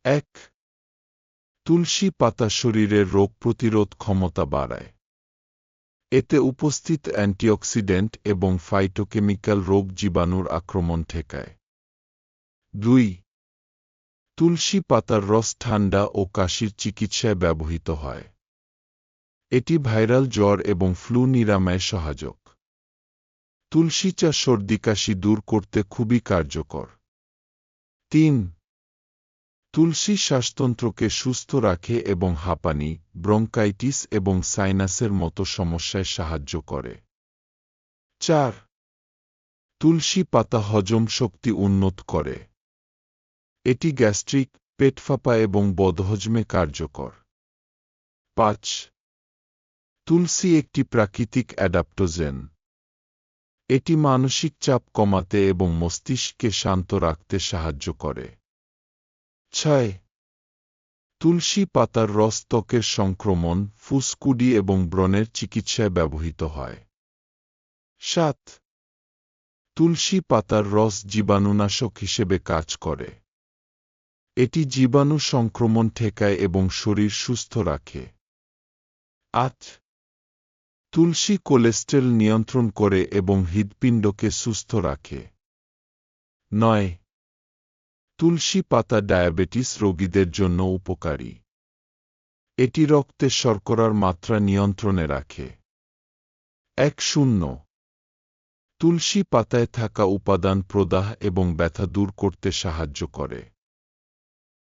এক, তুলসী পাতা শরীরের রোগ প্রতিরোধ ক্ষমতা বাড়ায়। এতে উপস্থিত অ্যান্টিঅক্সিডেন্ট এবং ফাইটোকেমিক্যাল রোগ জীবাণুর আক্রমণ ঠেকায়। 2, তুলসী পাতার রস ঠান্ডা ও কাশির চিকিৎসায় ব্যবহৃত হয়। এটি ভাইরাল জ্বর এবং ফ্লু নিরাময়ে সহায়ক। তুলসী চা সর্দি-কাশি দূর করতে খুবই কার্যকর। 3, তুলসী শ্বাসতন্ত্রকে সুস্থ রাখে এবং হাঁপানি, ব্রঙ্কাইটিস এবং সাইনাসের মতো সমস্যায় সাহায্য করে। 4, তুলসী পাতা হজম শক্তি উন্নত করে। এটি গ্যাস্ট্রিক, পেট ফাঁপা এবং বদহজমে কার্যকর। 5, তুলসী একটি প্রাকৃতিক অ্যাডাপ্টোজেন। এটি মানসিক চাপ কমাতে এবং মস্তিষ্ককে শান্ত রাখতে সাহায্য করে। 6, তুলসী পাতার রস ত্বকের সংক্রমণ, ফুসকুডি এবং ব্রণের চিকিৎসায় ব্যবহৃত হয়। 7, তুলসী পাতার রস জীবাণুনাশক হিসেবে কাজ করে। এটি জীবাণু সংক্রমণ ঠেকায় এবং শরীর সুস্থ রাখে। 8, তুলসী কোলেস্টেরল নিয়ন্ত্রণ করে এবং হৃৎপিণ্ডকে সুস্থ রাখে। 9, তুলসী পাতা ডায়াবেটিস রোগীদের জন্য উপকারী। এটি রক্তে শর্করার মাত্রা নিয়ন্ত্রণে রাখে। 10, তুলসী পাতায় থাকা উপাদান প্রদাহ এবং ব্যথা দূর করতে সাহায্য করে।